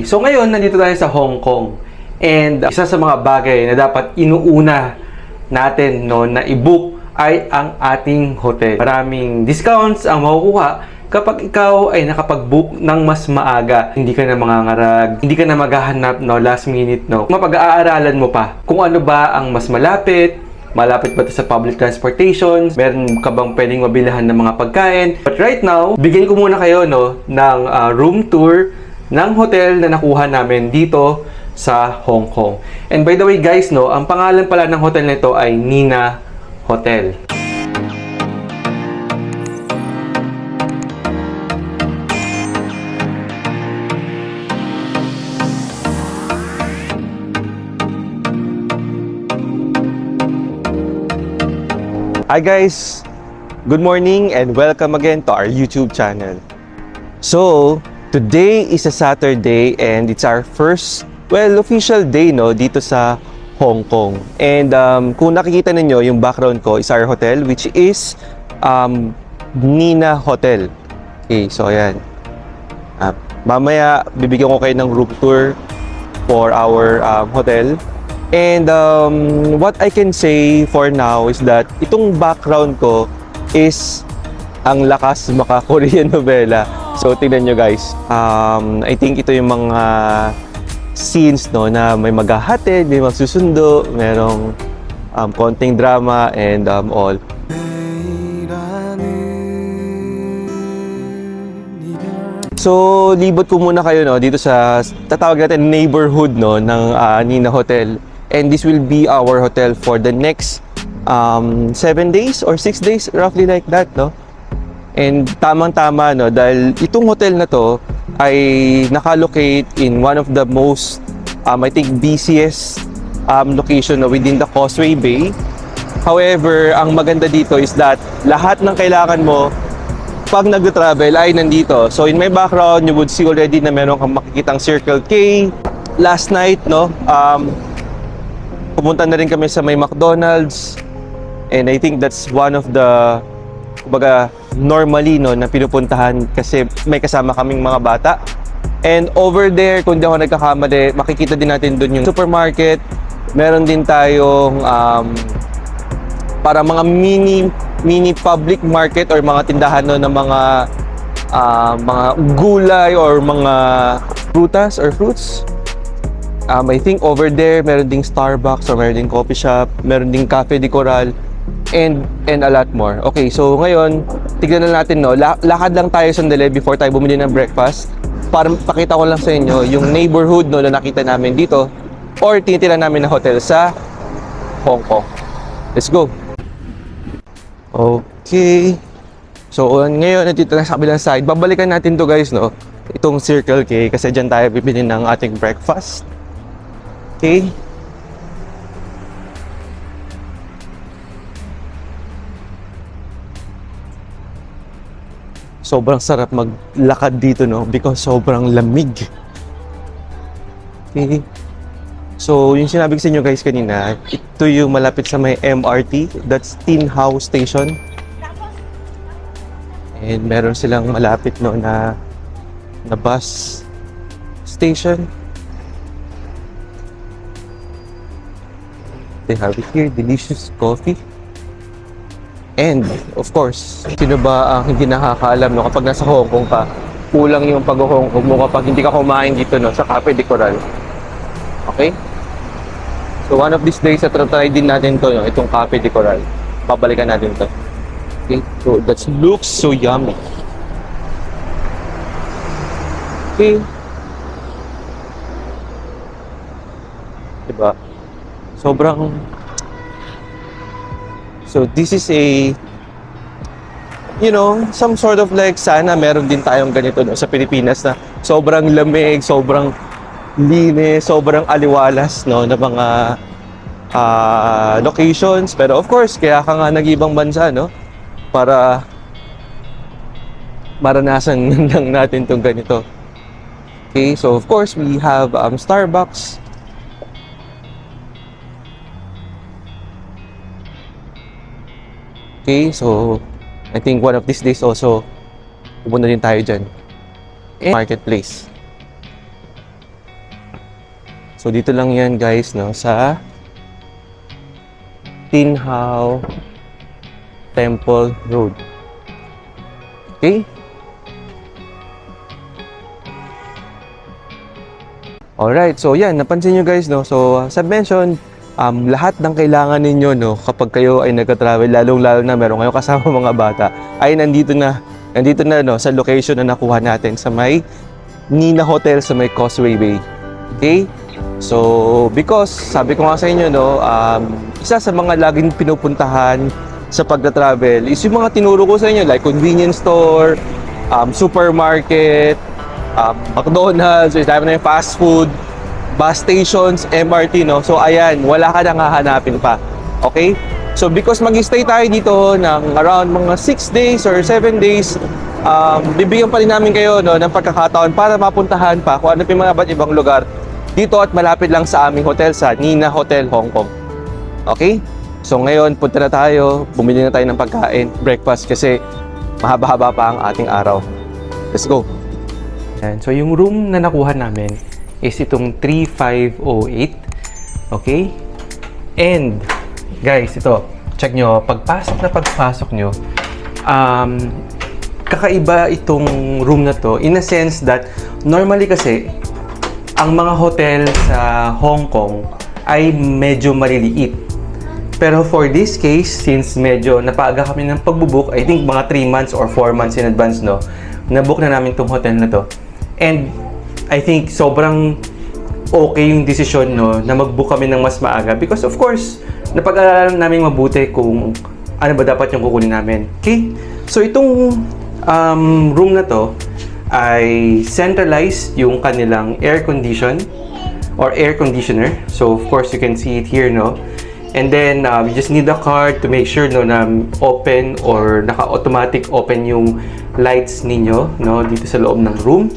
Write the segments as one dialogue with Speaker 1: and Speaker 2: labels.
Speaker 1: So ngayon, nandito tayo sa Hong Kong. And isa sa mga bagay na dapat inuuna natin na i-book ay ang ating hotel. Maraming discounts ang makukuha kapag ikaw ay nakapag-book ng mas maaga. Hindi ka na mangangarag, hindi ka na maghahanap last minute. Mapag-aaralan mo pa kung ano ba ang mas malapit ba ito sa public transportation, meron ka bang pwedeng mabilhan ng mga pagkain. But right now, bigyan ko muna kayo ng room tour ng hotel na nakuha namin dito sa Hong Kong. And by the way guys, ang pangalan pala ng hotel nito ay Nina Hotel. Hi guys! Good morning and welcome again to our YouTube channel. So, today is a Saturday and it's our first, official day dito sa Hong Kong. And kung nakikita ninyo, yung background ko is our hotel which is Nina Hotel. Okay, so ayan. Mamaya, bibigyan ko kayo ng room tour for our hotel. And what I can say for now is that itong background ko is ang lakas maka-Korean novela. So tingnan nyo guys. I think ito yung mga scenes na may maghahatid, may magsusundo, merong konting drama and all. So libot ko muna kayo dito sa tatawag natin neighborhood ng Nina Hotel. And this will be our hotel for the next 7 days or 6 days, roughly like that, And tamang-tama, dahil itong hotel na to ay nakalocate in one of the most, I think, busiest location within the Causeway Bay. However, ang maganda dito is that lahat ng kailangan mo pag nag-travel ay nandito. So in my background, you would see already na meron kang makikitang Circle K. Last night, pumunta na rin kami sa may McDonald's and I think that's one of the normally na pinupuntahan kasi may kasama kaming mga bata. And over there, kung di ako nagkakamali, makikita din natin doon yung supermarket. Meron din tayong para mga mini public market or mga tindahan ng mga gulay or mga prutas or fruits. I think over there, meron ding Starbucks or meron ding coffee shop, meron ding Cafe de Coral, and a lot more. Okay, so ngayon, tignan na natin, lakad lang tayo sandali before tayo bumili ng breakfast para pakita ko lang sa inyo yung neighborhood na nakita namin dito or tinitira namin na hotel sa Hong Kong. Let's go! Okay. So, ngayon, nandito na sa kabilang side. Babalikan natin to guys, itong Circle K kasi dyan tayo bibili ng ating breakfast. Okay. Sobrang sarap maglakad dito because sobrang lamig. Okay. So, yung sinabi ko sa inyo guys kanina, ito yung malapit sa may MRT, that's Tin Hau Station. And meron silang malapit na bus station. They have here delicious coffee. And of course, sino ba ang hindi nakakaalam kapag nasa Hong Kong ka, kulang yung pag-Hong Kong mo kapag hindi ka kumain dito sa Cafe de Coral. Okay? So one of these days, try din natin to, itong Cafe de Coral. Babalikan natin to. Okay? So that looks so yummy. Okay? Diba? Sobrang... So this is a, some sort of like sana meron din tayong ganito sa Pilipinas na sobrang lamig, sobrang linis, sobrang aliwalas na mga locations. Pero of course, kaya ka nga nag-ibang bansa para maranasan lang natin tong ganito. Okay, so of course we have Starbucks. Okay, so I think one of these days also pupunta din tayo dyan. Marketplace. So, dito lang yan guys, no? Sa Tin Hau Temple Road. Okay? Alright, so yan, napansin nyo guys, no? So, as I mentioned, lahat ng kailangan ninyo, no, kapag kayo ay nagka-travel, lalong-lalo na meron kayo kasama mga bata, ay nandito na, no, sa location na nakuha natin sa may Nina Hotel sa may Causeway Bay. Okay? So, because, sabi ko nga sa inyo, no, isa sa mga laging pinupuntahan sa pagka-travel is yung mga tinuro ko sa inyo, like convenience store, supermarket, McDonald's, dahil na yung fast food, bus stations, MRT, no? So, ayan, wala ka nang hahanapin pa. Okay? So, because mag-stay tayo dito ng around mga 6 days or 7 days, bibigyan pa rin namin kayo, no, ng pagkakataon para mapuntahan pa kung ano pa yung mga iba't ibang lugar dito at malapit lang sa aming hotel sa Nina Hotel, Hong Kong. Okay? So, ngayon, punta na tayo, bumili na tayo ng pagkain, breakfast, kasi mahaba-haba pa ang ating araw. Let's go! Yan. So, yung room na nakuha namin is itong 3508. Okay? And, guys, ito, check nyo, pagpasok nyo, kakaiba itong room na to in a sense that normally kasi, ang mga hotel sa Hong Kong ay medyo maliliit. Pero for this case, since medyo napaaga kami ng pagbubook, I think mga 3 months or 4 months in advance, no, nabook na namin itong hotel na to. And I think sobrang okay yung desisyon, no, na mag-book kami ng mas maaga because of course, napag-aralan namin mabuti kung ano ba dapat yung kukunin namin. Okay? So itong room na to ay centralized yung kanilang air condition or air conditioner. So of course, you can see it here, no? And then you just need a card to make sure, no, na open or naka-automatic open yung lights ninyo, no, dito sa loob ng room.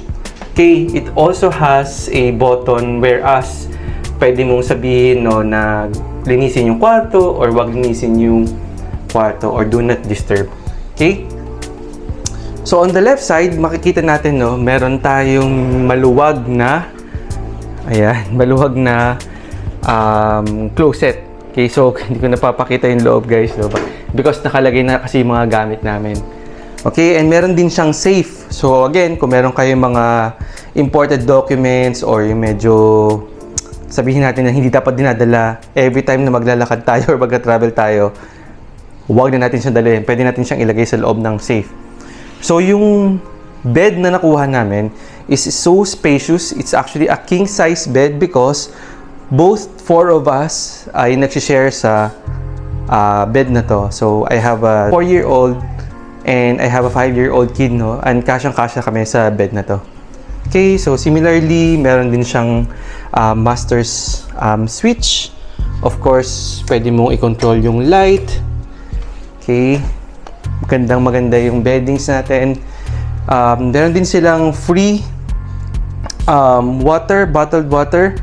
Speaker 1: Okay, it also has a button whereas pwede mong sabihin, no, na linisin yung kwarto or wag linisin yung kwarto or do not disturb. Okay? So on the left side, makikita natin, no, meron tayong maluwag na closet. Okay, so hindi ko napapakita yung loob, guys, no, because nakalagay na kasi yung mga gamit namin. Okay, and meron din siyang safe. So again, kung meron kayong mga imported documents or yung medyo sabihin natin na hindi dapat dinadala every time na maglalakad tayo or magka-travel tayo, huwag na natin siyang dalhin. Pwede natin siyang ilagay sa loob ng safe. So yung bed na nakuha namin is so spacious. It's actually a king size bed because both 4 of us ay nagsishare sa bed na to. So I have a 4-year-old and I have a 5-year-old kid, no? And kasyang-kasya kami sa bed na to. Okay, so similarly, meron din siyang master's switch. Of course, pwede mong i-control yung light. Okay, maganda yung beddings natin. Meron din silang free bottled water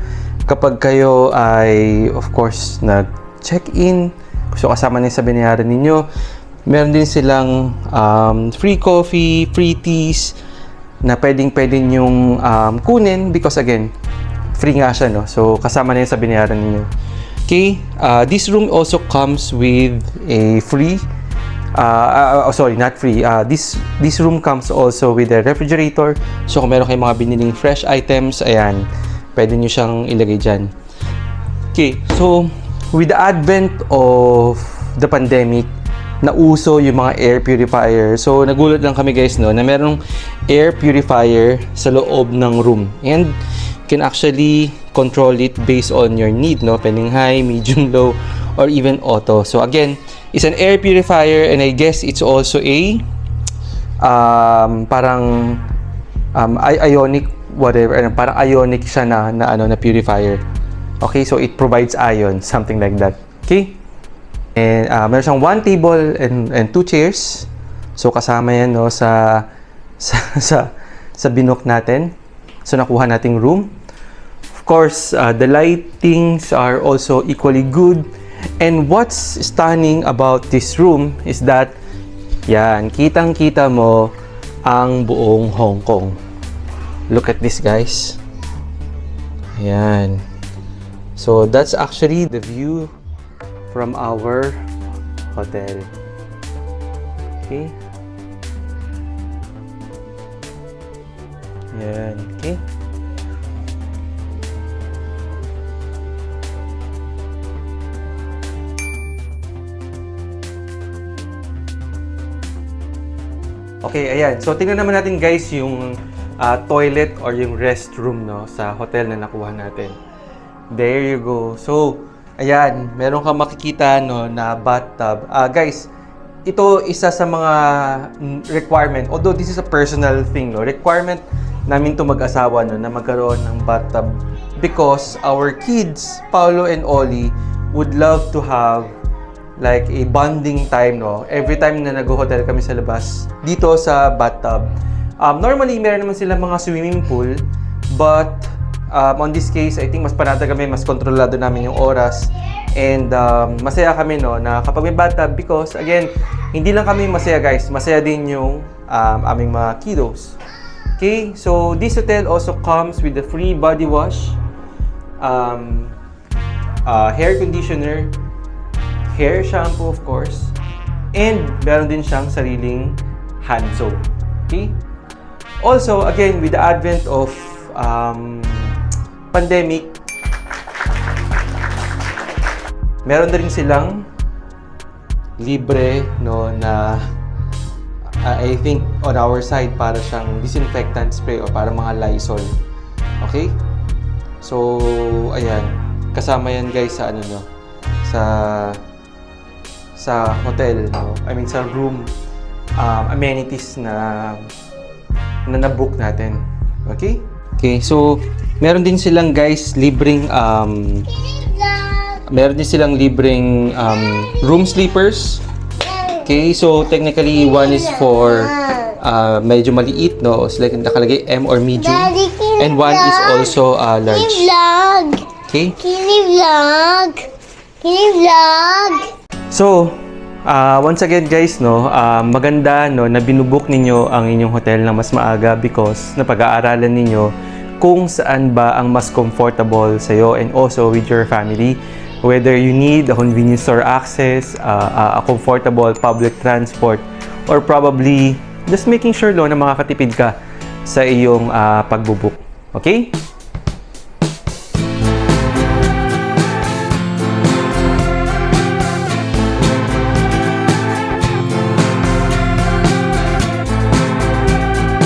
Speaker 1: kapag kayo ay, of course, nag-check-in. So, kasama na sa binayaran ninyo. Meron din silang free coffee, free teas na pwedeng yung kunin because again, free nga siya, no? So, kasama na yun sa binayaran ninyo. Okay, this room also comes with a free, not free. This room comes also with a refrigerator. So, kung meron kayong mga biniling fresh items, ayan, pwede nyo siyang ilagay dyan. Okay, so, with the advent of the pandemic, nauso yung mga air purifier. So, nagulat lang kami, guys, no, na merong air purifier sa loob ng room. And you can actually control it based on your need, no? Pwedeng high, medium, low, or even auto. So, again, it's an air purifier and I guess it's also a parang ionic whatever, parang ionic siya na purifier. Okay, so it provides ion, something like that. Okay? And meron siyang 1 table and 2 chairs. So kasama yan, no, sa binook natin. So nakuha nating room. Of course, the lightings are also equally good. And what's stunning about this room is that yan, kitang-kita mo ang buong Hong Kong. Look at this, guys. Ayan. So that's actually the view from our hotel. Okay. Yan, okay. Okay, ayan. So, tingnan naman natin guys yung toilet or yung restroom no, sa hotel na nakuha natin. There you go. So, ayan. Meron kang makikita no, na bathtub. Guys, ito isa sa mga requirement. Although this is a personal thing, no, requirement namin to mag-asawa no, na magkaroon ng bathtub. Because our kids, Paolo and Ollie, would love to have like a bonding time, no? Every time na nag-hotel kami sa labas, dito sa bathtub. Normally, meron naman sila mga swimming pool, but on this case, I think mas panata kami, mas kontrolado namin yung oras. And masaya kami, no, na kapag may bathtub because, again, hindi lang kami masaya, guys. Masaya din yung aming mga kiddos. Okay? So, this hotel also comes with a free body wash, hair conditioner, hair shampoo of course, and meron din siyang sariling hand soap. Okay? Also, again, with the advent of pandemic, meron na rin silang libre no, na I think on our side para siyang disinfectant spray o para mga Lysol. Okay? So, ayan. Kasama yan guys sa ano no, sa hotel, no? I mean sa room amenities na na-book natin. Okay? Okay, so meron din silang guys libreng room sleepers. Okay, so technically one is for medyo maliit, no? So like nakalagay M or medium. And one is also large. Okay?
Speaker 2: Can you vlog?
Speaker 1: So, once again guys, no, maganda no, na binubook ninyo ang inyong hotel na mas maaga because napag-aaralan ninyo kung saan ba ang mas comfortable sa'yo and also with your family. Whether you need a convenience store access, a comfortable public transport, or probably just making sure no, na makakatipid ka sa iyong pagbubook. Okay?